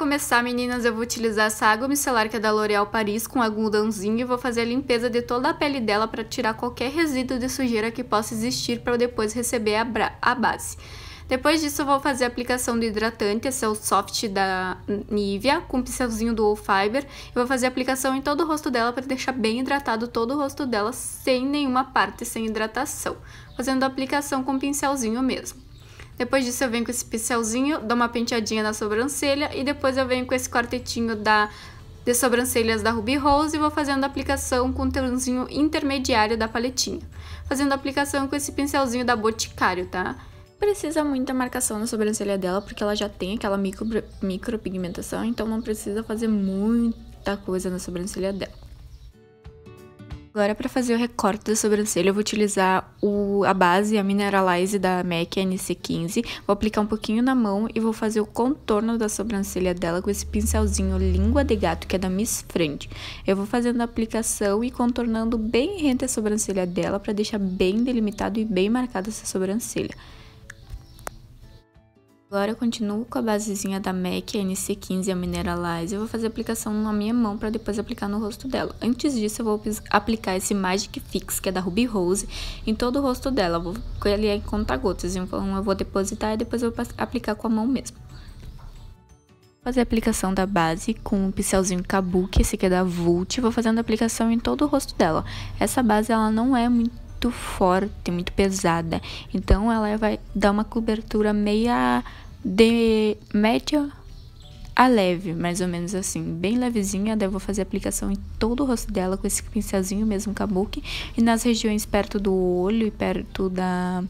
começar, meninas, eu vou utilizar essa água micelar que é da L'Oréal Paris com algodãozinho e vou fazer a limpeza de toda a pele dela para tirar qualquer resíduo de sujeira que possa existir para eu depois receber a base. Depois disso eu vou fazer a aplicação do hidratante, esse é o Soft da Nivea, com um pincelzinho do All Fiber. Eu vou fazer a aplicação em todo o rosto dela para deixar bem hidratado todo o rosto dela, sem nenhuma parte sem hidratação. Fazendo a aplicação com um pincelzinho mesmo. Depois disso eu venho com esse pincelzinho, dou uma penteadinha na sobrancelha e depois eu venho com esse quartetinho de sobrancelhas da Ruby Rose e vou fazendo a aplicação com o tomzinho intermediário da paletinha. Fazendo a aplicação com esse pincelzinho da Boticário, tá? Precisa muita marcação na sobrancelha dela, porque ela já tem aquela micropigmentação, então não precisa fazer muita coisa na sobrancelha dela. Agora, para fazer o recorte da sobrancelha, eu vou utilizar a base, a Mineralize da MAC NC15. Vou aplicar um pouquinho na mão e vou fazer o contorno da sobrancelha dela com esse pincelzinho Língua de Gato, que é da Miss Friend. Eu vou fazendo a aplicação e contornando bem rente a sobrancelha dela, para deixar bem delimitado e bem marcada essa sobrancelha. Agora eu continuo com a basezinha da MAC, a NC15, a Mineralize. Eu vou fazer a aplicação na minha mão para depois aplicar no rosto dela. Antes disso, eu vou aplicar esse Magic Fix, que é da Ruby Rose, em todo o rosto dela. Eu vou ele em conta-gotas, então eu vou depositar e depois eu vou aplicar com a mão mesmo. Vou fazer a aplicação da base com o pincelzinho Kabuki, esse aqui é da Vult. Vou fazendo a aplicação em todo o rosto dela. Essa base, ela não é muito forte, muito pesada, então ela vai dar uma cobertura meia de média a leve, mais ou menos assim, bem levezinha. Daí eu vou fazer a aplicação em todo o rosto dela com esse pincelzinho mesmo Kabuki, e nas regiões perto do olho e perto da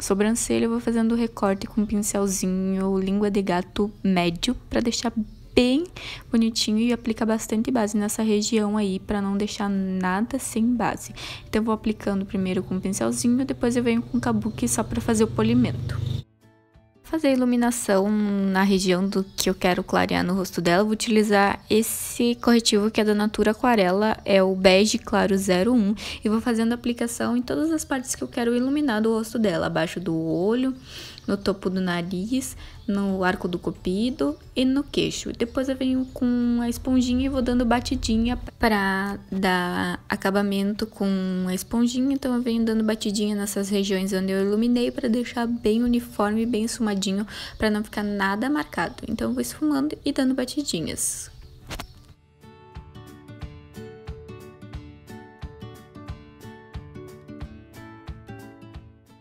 sobrancelha eu vou fazendo o recorte com um pincelzinho Língua de Gato médio para deixar bem bonitinho, e aplica bastante base nessa região aí para não deixar nada sem base. Então eu vou aplicando primeiro com o pincelzinho, depois eu venho com o Kabuki só para fazer o polimento. Fazer a iluminação na região do que eu quero clarear no rosto dela, eu vou utilizar esse corretivo que é da Natura Aquarela, é o Bege Claro 01, e vou fazendo a aplicação em todas as partes que eu quero iluminar do rosto dela, abaixo do olho, no topo do nariz, no arco do cupido e no queixo. Depois eu venho com a esponjinha e vou dando batidinha para dar acabamento com a esponjinha. Então eu venho dando batidinha nessas regiões onde eu iluminei para deixar bem uniforme, bem esfumadinho, para não ficar nada marcado. Então eu vou esfumando e dando batidinhas.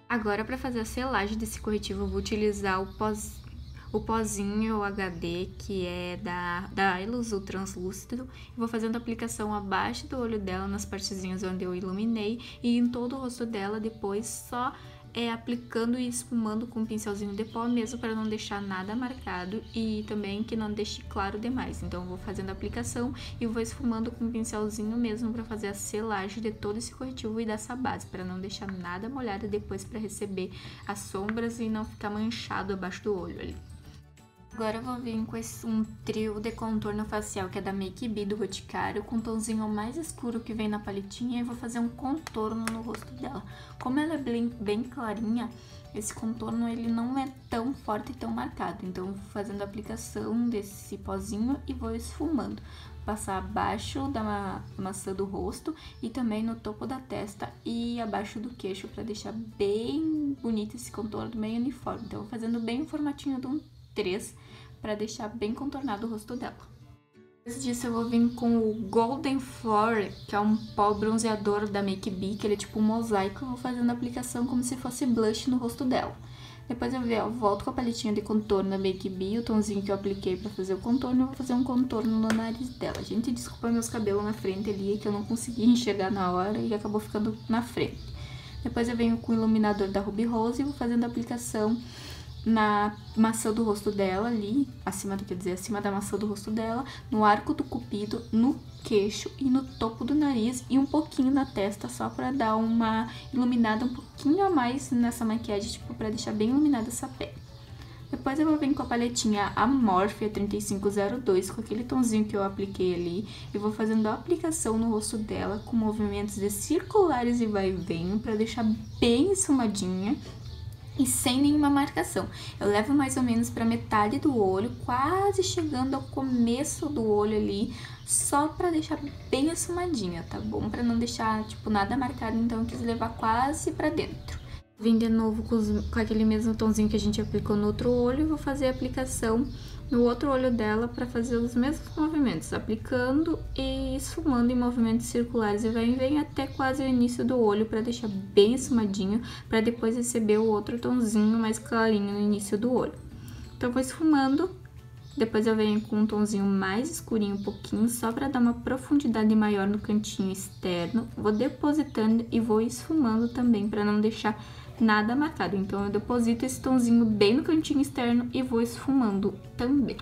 Agora, para fazer a selagem desse corretivo, eu vou utilizar o pozinho HD, que é da Ilusul Translúcido. Vou fazendo a aplicação abaixo do olho dela, nas partezinhas onde eu iluminei, e em todo o rosto dela, depois só aplicando e esfumando com um pincelzinho de pó mesmo, para não deixar nada marcado e também que não deixe claro demais. Então eu vou fazendo a aplicação e vou esfumando com um pincelzinho mesmo para fazer a selagem de todo esse corretivo e dessa base, para não deixar nada molhado depois, para receber as sombras e não ficar manchado abaixo do olho ali. Agora eu vou vir com um trio de contorno facial que é da Make Be do Boticário, com um tomzinho mais escuro que vem na paletinha, e vou fazer um contorno no rosto dela. Como ela é bem clarinha, esse contorno ele não é tão forte e tão marcado, então eu vou fazendo a aplicação desse pozinho e vou esfumando. Passar abaixo da maçã do rosto e também no topo da testa e abaixo do queixo, para deixar bem bonito esse contorno, bem uniforme. Então eu vou fazendo bem o formatinho de um 3 para deixar bem contornado o rosto dela. Depois disso eu vou vir com o Golden Floor, que é um pó bronzeador da Make Be, que ele é tipo um mosaico. Eu vou fazendo a aplicação como se fosse blush no rosto dela. Depois eu volto com a paletinha de contorno da Make Be, o tomzinho que eu apliquei para fazer o contorno. Eu vou fazer um contorno no nariz dela. Gente, desculpa meus cabelos na frente ali, que eu não consegui enxergar na hora e acabou ficando na frente. Depois eu venho com o iluminador da Ruby Rose e vou fazendo a aplicação na maçã do rosto dela ali, acima da maçã do rosto dela, no arco do cupido, no queixo e no topo do nariz e um pouquinho na testa, só pra dar uma iluminada um pouquinho a mais nessa maquiagem, tipo, pra deixar bem iluminada essa pele. Depois eu vou vir com a paletinha Amorphe 3502, com aquele tomzinho que eu apliquei ali, e vou fazendo a aplicação no rosto dela com movimentos de circulares e vai e vem, pra deixar bem esfumadinha. e sem nenhuma marcação. Eu levo mais ou menos para metade do olho, quase chegando ao começo do olho ali, só para deixar bem esfumadinha, tá bom? Para não deixar, tipo, nada marcado, então eu quis levar quase para dentro. Vim de novo com aquele mesmo tomzinho que a gente aplicou no outro olho e vou fazer a aplicação no outro olho dela para fazer os mesmos movimentos, aplicando e esfumando em movimentos circulares e vai e vem até quase o início do olho para deixar bem esfumadinho, para depois receber o outro tomzinho mais clarinho no início do olho. Então vou esfumando, depois eu venho com um tomzinho mais escurinho um pouquinho, só para dar uma profundidade maior no cantinho externo, vou depositando e vou esfumando também para não deixar nada marcado. Então eu deposito esse tomzinho bem no cantinho externo e vou esfumando também.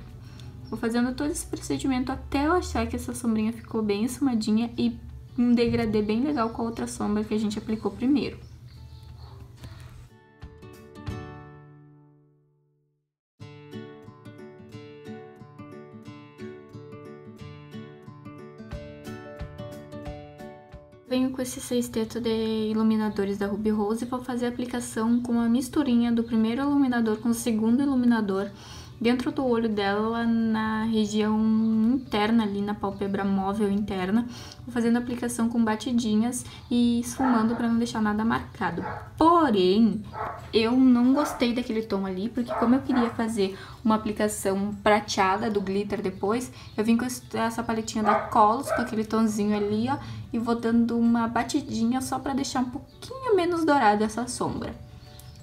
Vou fazendo todo esse procedimento até eu achar que essa sombrinha ficou bem esfumadinha e um degradê bem legal com a outra sombra que a gente aplicou primeiro. Venho com esse sexteto de iluminadores da Ruby Rose e vou fazer a aplicação com uma misturinha do primeiro iluminador com o segundo iluminador dentro do olho dela, na região interna ali, na pálpebra móvel interna. Vou fazendo a aplicação com batidinhas e esfumando para não deixar nada marcado. Porém, eu não gostei daquele tom ali, porque como eu queria fazer uma aplicação prateada do glitter depois, eu vim com essa paletinha da Colos, com aquele tonzinho ali, ó, e vou dando uma batidinha só para deixar um pouquinho menos dourada essa sombra.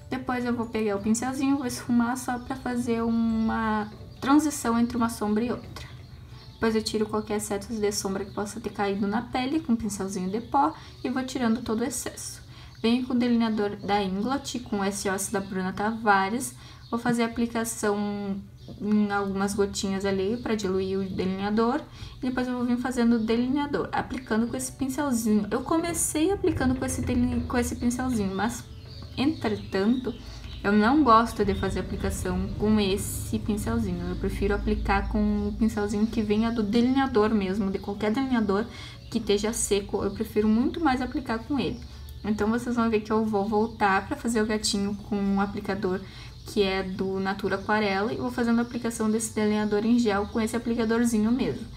Depois eu vou pegar o pincelzinho, vou esfumar só para fazer uma transição entre uma sombra e outra. Depois eu tiro qualquer excesso de sombra que possa ter caído na pele com o pincelzinho de pó e vou tirando todo o excesso. Venho com o delineador da Inglot, com o SOS da Bruna Tavares. Vou fazer a aplicação em algumas gotinhas ali para diluir o delineador. E depois eu vou vir fazendo o delineador, aplicando com esse pincelzinho. Eu comecei aplicando com esse pincelzinho, mas entretanto, eu não gosto de fazer aplicação com esse pincelzinho. Eu prefiro aplicar com o pincelzinho que venha do delineador mesmo, de qualquer delineador que esteja seco. Eu prefiro muito mais aplicar com ele. Então, vocês vão ver que eu vou voltar para fazer o gatinho com um aplicador que é do Natura Aquarela e vou fazendo a aplicação desse delineador em gel com esse aplicadorzinho mesmo.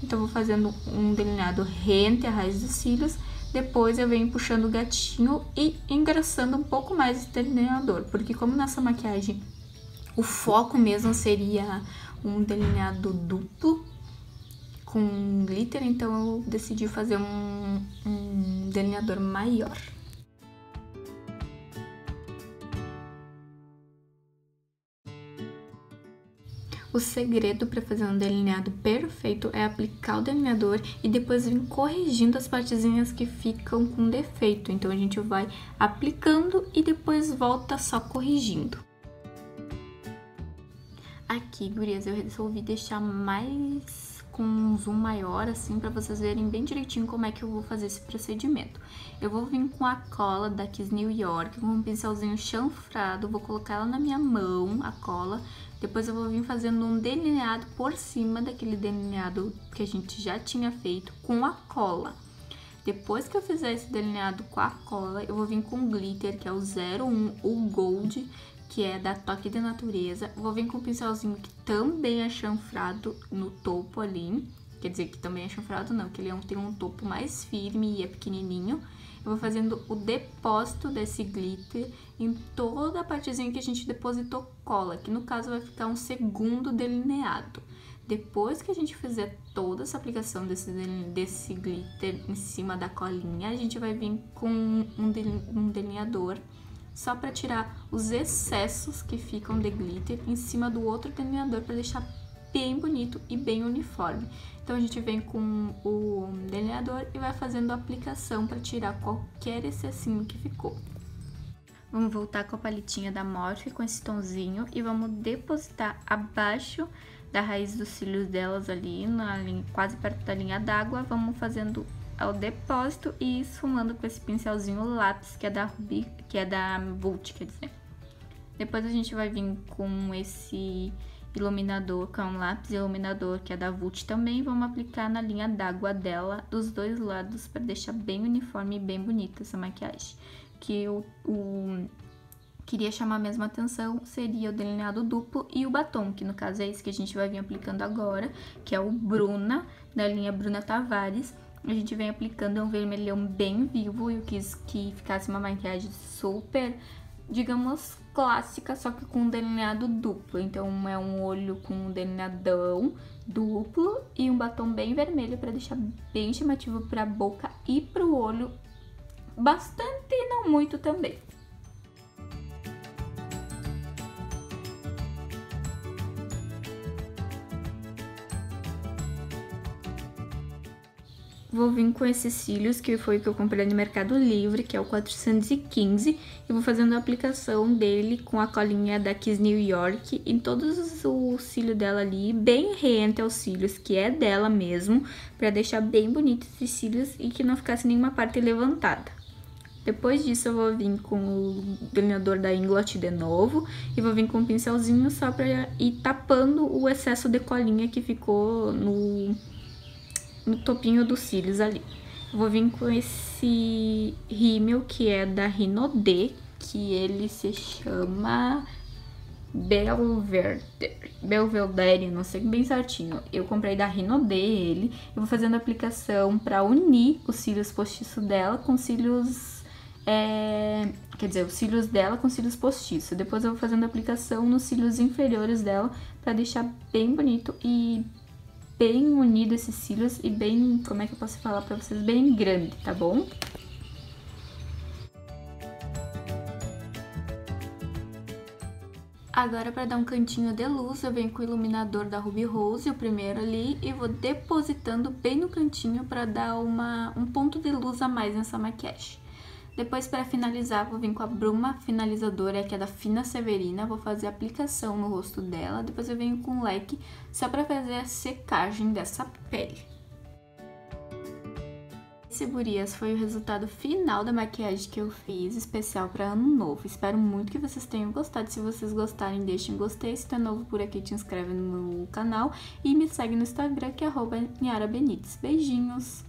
Então, vou fazendo um delineado rente à raiz dos cílios. Depois eu venho puxando o gatinho e engrossando um pouco mais esse delineador, porque como nessa maquiagem o foco mesmo seria um delineado duplo com glitter, então eu decidi fazer um delineador maior. O segredo para fazer um delineado perfeito é aplicar o delineador e depois vir corrigindo as partezinhas que ficam com defeito. Então, a gente vai aplicando e depois volta só corrigindo. Aqui, gurias, eu resolvi deixar mais com um zoom maior, assim, para vocês verem bem direitinho como é que eu vou fazer esse procedimento. Eu vou vir com a cola da Kiss New York, com um pincelzinho chanfrado, vou colocar ela na minha mão, a cola. Depois eu vou vir fazendo um delineado por cima daquele delineado que a gente já tinha feito com a cola. Depois que eu fizer esse delineado com a cola, eu vou vir com o glitter, que é o 01, o Gold, que é da Toque de Natureza. Vou vir com o pincelzinho que também é chanfrado no topo ali. Quer dizer, que também é chanfrado não, que ele tem um topo mais firme e é pequenininho. Eu vou fazendo o depósito desse glitter em toda a partezinha que a gente depositou cola, que no caso vai ficar um segundo delineado. Depois que a gente fizer toda essa aplicação desse glitter em cima da colinha, a gente vai vir com um delineador só para tirar os excessos que ficam de glitter em cima do outro delineador para deixar bem bonito e bem uniforme. Então, a gente vem com o delineador e vai fazendo a aplicação para tirar qualquer excessinho que ficou. Vamos voltar com a paletinha da Morphe com esse tonzinho e vamos depositar abaixo da raiz dos cílios delas ali, quase perto da linha d'água. Vamos fazendo o depósito e esfumando com esse pincelzinho lápis, que é da Ruby, que é da Vult, quer dizer. Depois a gente vai vir com esse iluminador, que é um lápis iluminador, que é da Vult também. Vamos aplicar na linha d'água dela, dos dois lados, para deixar bem uniforme e bem bonita essa maquiagem. Que queria chamar mesmo a atenção seria o delineado duplo e o batom, que no caso é esse que a gente vai vir aplicando agora, que é o Bruna, da linha Bruna Tavares. A gente vem aplicando, é um vermelhão bem vivo, e eu quis que ficasse uma maquiagem super, digamos, clássica, só que com um delineado duplo. Então é um olho com um delineadão duplo e um batom bem vermelho para deixar bem chamativo para a boca e para o olho, bastante e não muito também. Vou vir com esses cílios, que foi o que eu comprei no Mercado Livre, que é o 415, e vou fazendo a aplicação dele com a colinha da Kiss New York em todos os cílios dela ali, bem rente aos cílios, que é dela mesmo, pra deixar bem bonito esses cílios e que não ficasse nenhuma parte levantada. Depois disso eu vou vir com o delineador da Inglot de novo e vou vir com um pincelzinho só pra ir tapando o excesso de colinha que ficou no topinho dos cílios ali. Eu vou vir com esse rímel que é da Rinodê, que ele se chama Belvedere, não sei bem certinho. Eu comprei da Rinodê ele. Eu vou fazendo a aplicação pra unir os cílios postiços dela com cílios... quer dizer, os cílios dela com cílios postiços. Depois eu vou fazendo a aplicação nos cílios inferiores dela pra deixar bem bonito e bem unido esses cílios e bem, como é que eu posso falar pra vocês, bem grande, tá bom? Agora, para dar um cantinho de luz, eu venho com o iluminador da Ruby Rose, o primeiro ali, e vou depositando bem no cantinho para dar um ponto de luz a mais nessa maquiagem. Depois, para finalizar, vou vir com a bruma finalizadora, que é da Fina Severina. Vou fazer a aplicação no rosto dela. Depois eu venho com o leque, só para fazer a secagem dessa pele. Esse, gurias, foi o resultado final da maquiagem que eu fiz, especial para Ano Novo. Espero muito que vocês tenham gostado. Se vocês gostarem, deixem um gostei. Se tu é novo por aqui, te inscreve no meu canal. E me segue no Instagram, que é @NiaraBenites. Beijinhos!